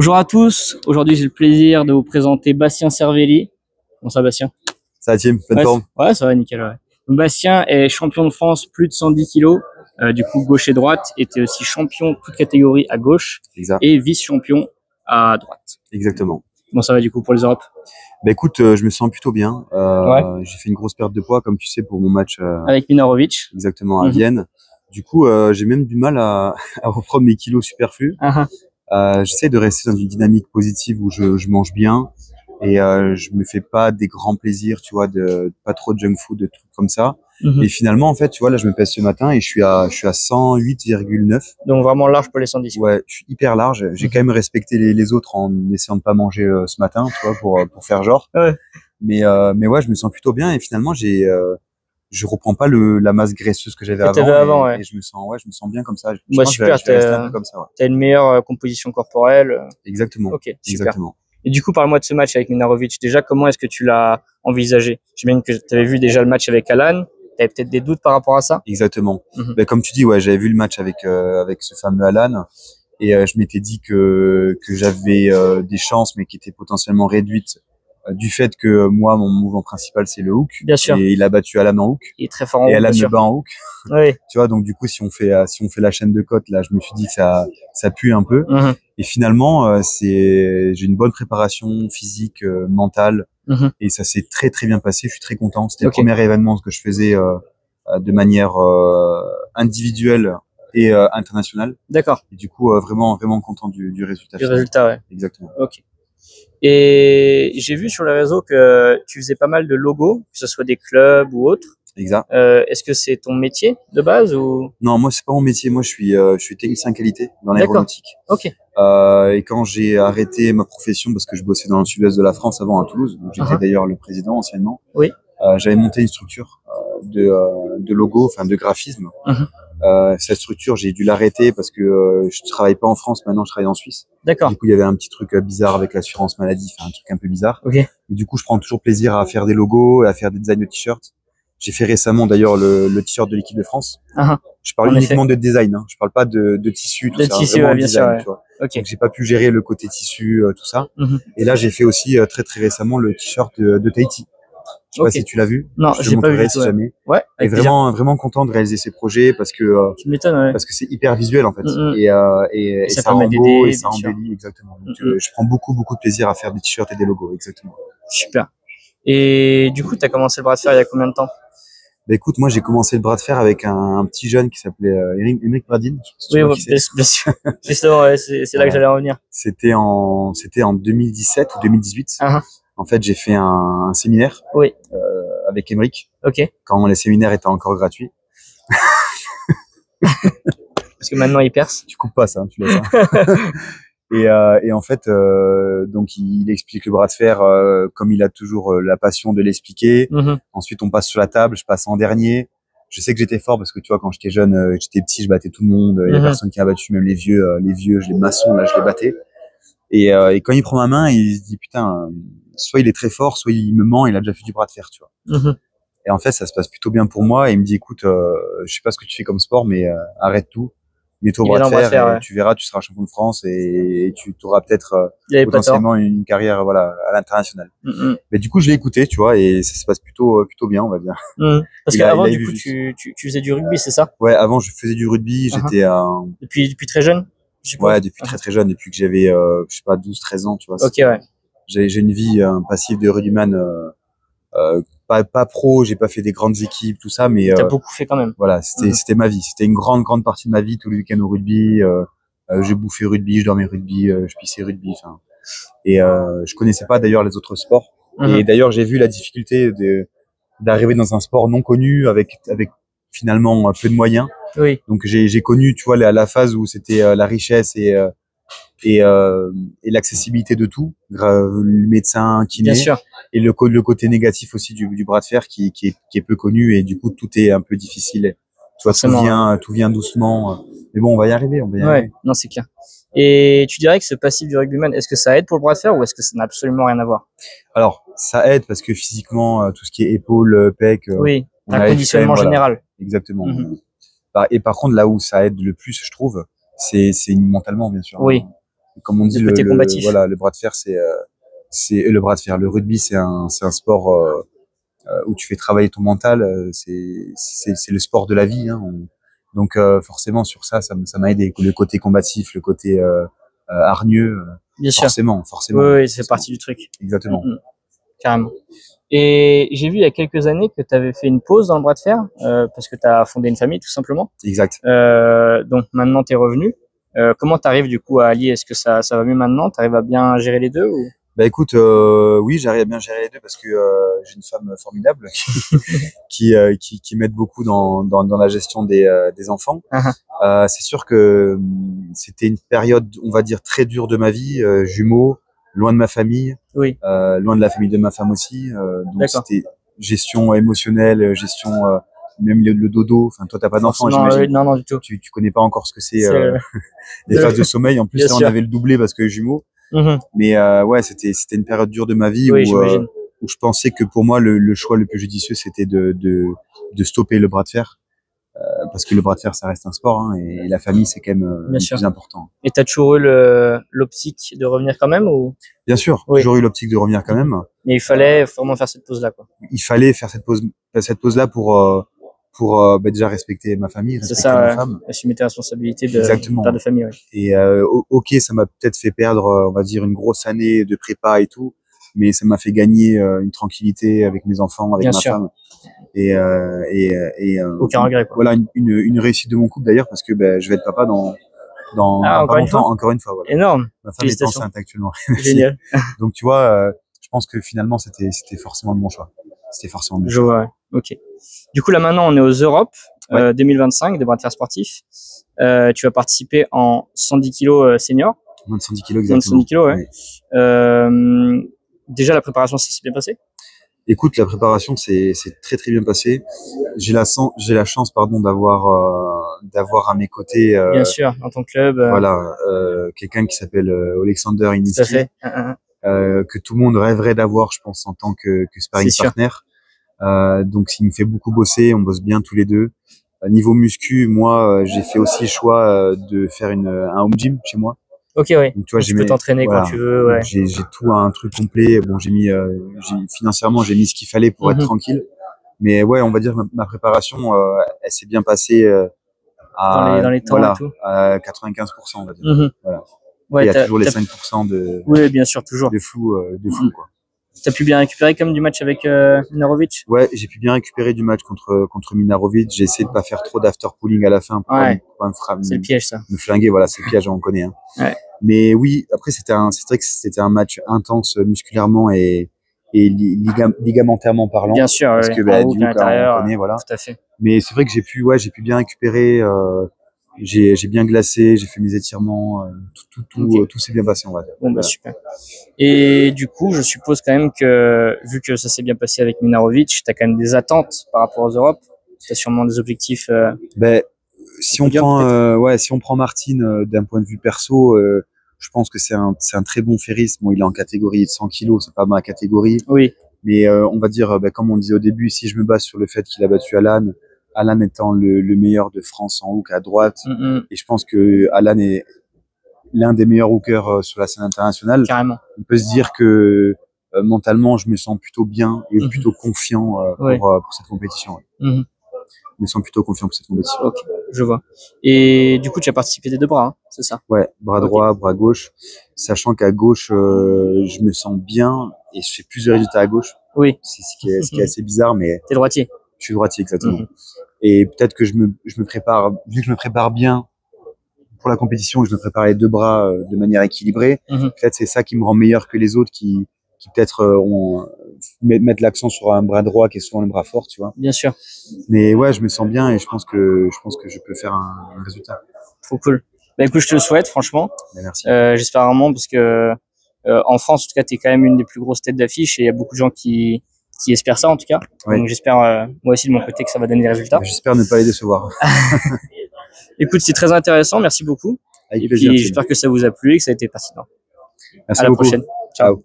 Bonjour à tous, aujourd'hui j'ai le plaisir de vous présenter Bastien Cervelli. Bon ça Bastien? Ça va, Tim, pleine forme? Ouais, ça va nickel. Ouais. Donc, Bastien est champion de France plus de 110 kilos, du coup gauche et droite, était aussi champion toute catégorie à gauche Exact. et vice-champion à droite. Exactement. Bon ça va du coup pour les Europes? Bah écoute, je me sens plutôt bien. Ouais. J'ai fait une grosse perte de poids, comme tu sais, pour mon match Avec Minarovic. exactement à Vienne. Du coup, j'ai même du mal à reprendre mes kilos superflus. J'essaie de rester dans une dynamique positive où je mange bien et je me fais pas des grands plaisirs, tu vois, de pas trop de junk food, de trucs comme ça. Et finalement, en fait, tu vois, là, je me pèse ce matin et je suis à 108,9. Donc vraiment large pour les 110. Ouais, je suis hyper large. J'ai quand même respecté les autres en essayant de pas manger ce matin, tu vois, pour faire genre. Ouais. Mais ouais, je me sens plutôt bien et finalement, je reprends pas la masse graisseuse que j'avais avant. Ouais. Et je me sens bien comme ça. Je Bah pense que super, je vais rester un peu comme ça, ouais. t'as une meilleure composition corporelle. Exactement. Ok, super. Exactement. Et du coup, parle-moi de ce match avec Minarovic. Déjà, comment est-ce que tu l'as envisagé? J'imagine que tu avais vu déjà le match avec Alan. Tu avais peut-être des doutes par rapport à ça? Exactement. Ben, comme tu dis, ouais, j'avais vu le match avec ce fameux Alan et je m'étais dit que j'avais des chances, mais qui étaient potentiellement réduites du fait que moi, mon mouvement principal, c'est le hook. Bien sûr. Et il a battu Alan en hook. Il est très fort en hook. Et Alan me bat en hook. Oui. Tu vois, donc du coup, si on fait la chaîne de côtes, là, je me suis dit que ça pue un peu. Et finalement, j'ai une bonne préparation physique, mentale. Et ça s'est très très bien passé. Je suis très content. C'était le premier événement que je faisais de manière individuelle et internationale. D'accord. Et du coup, vraiment content du résultat. Du résultat, ouais. Exactement. Ok. Et j'ai vu sur les réseaux que tu faisais pas mal de logos, que ce soit des clubs ou autres. Exact. Est-ce que c'est ton métier de base ou? Non, moi c'est pas mon métier. Moi, je suis technicien qualité dans l'aéronautique. Ok. Et quand j'ai arrêté ma profession, parce que je bossais dans le sud-est de la France avant à Toulouse, où j'étais d'ailleurs le président anciennement. Oui. J'avais monté une structure de logo, enfin de graphisme. Cette structure, j'ai dû l'arrêter parce que je travaille pas en France maintenant, je travaille en Suisse. D'accord. Du coup, il y avait un petit truc bizarre avec l'assurance maladie, enfin un truc un peu bizarre. Ok. Et du coup, je prends toujours plaisir à faire des logos, à faire des designs de t-shirts. J'ai fait récemment d'ailleurs le t-shirt de l'équipe de France. Je parle uniquement de design, hein. Je parle pas de tissu, tout ça. Tissu, vraiment bien design, sûr, tu vois. Okay. Donc j'ai pas pu gérer le côté tissu, tout ça. Et là, j'ai fait aussi très très récemment le t-shirt de Tahiti. Je sais pas si tu l'as vu. Non, je te montrerai si jamais. Ouais. Et vraiment content de réaliser ces projets parce que tu m'étonnes, ouais. Parce que c'est hyper visuel en fait. Et ça rend beau et ça embellit exactement. Donc je prends beaucoup de plaisir à faire des t-shirts et des logos, exactement. Super. Et du coup, tu as commencé le bras de fer il y a combien de temps? Bah écoute, moi j'ai commencé le bras de fer avec un petit jeune qui s'appelait Émeric Bradine. Oui, bien sûr. Justement, ouais, c'est là que j'allais revenir. C'était en 2017 ou 2018. En fait, j'ai fait un séminaire avec Émeric. Ok. Quand les séminaires étaient encore gratuits. Parce que maintenant il perce. Tu coupes pas ça, tu laisses ça. Et en fait, donc il explique le bras de fer comme il a toujours la passion de l'expliquer. Ensuite, on passe sur la table, je passe en dernier. Je sais que j'étais fort parce que tu vois, quand j'étais jeune, j'étais petit, je battais tout le monde. Il y a personne qui a battu, même les vieux, les maçons là, je les battais. Et quand il prend ma main, il se dit putain, soit il est très fort, soit il me ment, il a déjà fait du bras de fer, tu vois. Et en fait, ça se passe plutôt bien pour moi. Et il me dit écoute, je sais pas ce que tu fais comme sport, mais arrête tout. Mets-toi au bras de fer et tu verras, tu seras champion de France et tu auras peut-être potentiellement une carrière voilà à l'international. Mais du coup, je l'ai écouté, tu vois, et ça se passe plutôt bien, on va dire. Parce qu'avant, du coup, tu faisais du rugby, c'est ça? Ouais, avant, je faisais du rugby. J'étais depuis très jeune. Ouais, depuis très jeune, depuis que j'avais je sais pas 12-13 ans, tu vois. Ok, ouais. J'ai une vie passive de rugbyman. Pas pro, j'ai pas fait des grandes équipes, tout ça, mais t'as beaucoup fait quand même. Voilà, c'était ma vie, c'était une grande partie de ma vie, tous les week-ends au rugby. Je bouffais rugby, je dormais rugby, je pissais rugby, enfin. Et je connaissais pas d'ailleurs les autres sports. Et d'ailleurs, j'ai vu la difficulté d'arriver dans un sport non connu avec finalement peu de moyens. Oui. Donc j'ai connu, tu vois, la phase où c'était la richesse et l'accessibilité de tout, le médecin, kiné. Bien sûr. Et le côté négatif aussi du bras de fer qui est peu connu et du coup tout est un peu difficile. Tu vois, tout vient doucement. Mais bon, on va y arriver, Ouais, non, c'est clair. Et tu dirais que ce passif du rugbyman, est-ce que ça aide pour le bras de fer ou est-ce que ça n'a absolument rien à voir? Alors, ça aide parce que physiquement, tout ce qui est épaules, pecs, oui, un conditionnement général. Exactement. Et par contre, là où ça aide le plus, je trouve, c'est mentalement, bien sûr. Oui. comme on dit, le côté combatif. Voilà, le bras de fer, c'est le bras de fer. Le rugby, c'est un sport où tu fais travailler ton mental. C'est le sport de la vie. Hein. Donc forcément sur ça m'a aidé. Le côté combatif, le côté hargneux. Bien sûr. Forcément. Oui, c'est partie du truc. Exactement. Carrément. Et j'ai vu il y a quelques années que tu avais fait une pause dans le bras de fer parce que tu as fondé une famille tout simplement. Exact. Donc maintenant tu es revenu. Comment tu arrives du coup à allier? Est-ce que ça va mieux maintenant? Tu arrives à bien gérer les deux ou... Bah écoute, oui, j'arrive à bien gérer les deux parce que j'ai une femme formidable qui m'aide beaucoup dans la gestion des enfants. C'est sûr que c'était une période, on va dire, très dure de ma vie, jumeaux, loin de ma famille, oui. Loin de la famille de ma femme aussi. Donc c'était gestion émotionnelle, gestion même le dodo. Enfin, toi t'as pas d'enfant, j'imagine. Non, du tout. Tu connais pas encore ce que c'est les phases de sommeil. En plus, là, on avait le doublé parce que jumeaux. Mais ouais, c'était une période dure de ma vie où je pensais que pour moi le choix le plus judicieux c'était de stopper le bras de fer parce que le bras de fer ça reste un sport hein, et la famille c'est quand même le plus important. Et t'as toujours eu l'optique de revenir quand même ou? Bien sûr, toujours eu l'optique de revenir quand même. Mais il fallait vraiment faire cette pause là quoi. Il fallait faire cette pause là pour déjà respecter ma famille, respecter ma femme. Assumer tes responsabilités de père de famille. Ouais. Et ok, ça m'a peut-être fait perdre, on va dire, une grosse année de prépa et tout, mais ça m'a fait gagner une tranquillité avec mes enfants, avec ma femme. Et aucun regret quoi. Voilà une réussite de mon couple d'ailleurs parce que je vais être papa dans pas longtemps, encore une fois. Voilà. Énorme. Ma femme est enceinte actuellement. Génial. Donc tu vois, je pense que finalement c'était forcément de mon choix. C'était forcément de mon choix. Je vois. Ouais. Ok. Du coup, là, maintenant, on est aux Europes 2025 des bras de fer sportifs. Tu vas participer en 110 kg senior. Moins de 110 kg, exactement. Moins de 110 kg, ouais. Déjà, la préparation, ça s'est bien passé? Écoute, la préparation, c'est très, très bien passé. J'ai la chance, d'avoir à mes côtés, bien sûr, dans ton club. Voilà, quelqu'un qui s'appelle Alexander Iniski. Tout à fait. Que tout le monde rêverait d'avoir, je pense, en tant que sparring partner. Donc il me fait beaucoup bosser, on bosse bien tous les deux. Niveau muscu, moi j'ai fait aussi le choix de faire un home gym chez moi. Ok, ouais. Donc tu vois, tu peux t'entraîner quand tu veux. Ouais. J'ai tout un truc complet. Bon, financièrement j'ai mis ce qu'il fallait pour être tranquille. Mais ouais, on va dire ma préparation, elle s'est bien passée dans les temps et tout. À 95%, on va dire. Voilà. Ouais, il y a toujours les 5% de. Oui, bien sûr, toujours. De flou quoi. T'as pu bien récupérer comme du match avec Minarovic? Ouais, j'ai pu bien récupérer du match contre Minarovic. J'ai essayé de pas faire trop d'after pooling à la fin pour c'est le piège ça. Me flinguer, voilà, c'est le piège, on connaît. Hein. Ouais. Mais oui, après c'est vrai que c'était un match intense musculairement et ligamentairement parlant. Bien sûr, parce que du coup, on connaît, voilà. Tout à fait. Mais c'est vrai que j'ai pu bien récupérer. J'ai bien glacé, j'ai fait mes étirements, tout s'est bien passé, on va dire. Bon, bah, super. Et du coup, je suppose quand même que, vu que ça s'est bien passé avec Minarovic, t'as quand même des attentes par rapport aux Europes. T'as sûrement des objectifs. Si on prend Martin d'un point de vue perso, je pense que c'est un très bon ferriste. Bon, il est en catégorie de 100 kilos, c'est pas ma catégorie. Oui. Mais on va dire, comme on disait au début, si je me base sur le fait qu'il a battu Alan étant le meilleur de France en hook à droite, et je pense que Alan est l'un des meilleurs hookers sur la scène internationale. Carrément. On peut se dire que mentalement, je me sens plutôt bien et plutôt confiant pour cette compétition. Ouais. Je me sens plutôt confiant pour cette compétition. Ok, je vois. Et du coup, tu as participé des deux bras, hein, c'est ça? Ouais, bras droit, bras gauche, sachant qu'à gauche, je me sens bien et je fais plus de résultats à gauche. Oui. C'est ce qui est assez bizarre, mais. T'es droitier. Je suis droitier, exactement. Et peut-être que je me prépare, vu que je me prépare bien pour la compétition, je me prépare les deux bras de manière équilibrée. Peut-être c'est ça qui me rend meilleur que les autres qui peut-être mettent l'accent sur un bras droit qui est souvent le bras fort, tu vois. Bien sûr. Mais ouais, je me sens bien et je pense que je peux faire un résultat. Trop cool. Bah écoute, je te le souhaite, franchement. Merci. J'espère vraiment parce que en France, en tout cas, t'es quand même une des plus grosses têtes d'affiche et il y a beaucoup de gens qui espèrent ça, en tout cas. Ouais. Donc j'espère, moi aussi de mon côté, que ça va donner des résultats. J'espère ne pas les décevoir. Écoute, c'est très intéressant. Merci beaucoup. Avec et plaisir. puis j'espère que ça vous a plu et que ça a été pertinent. Merci à la beaucoup. prochaine. Ciao.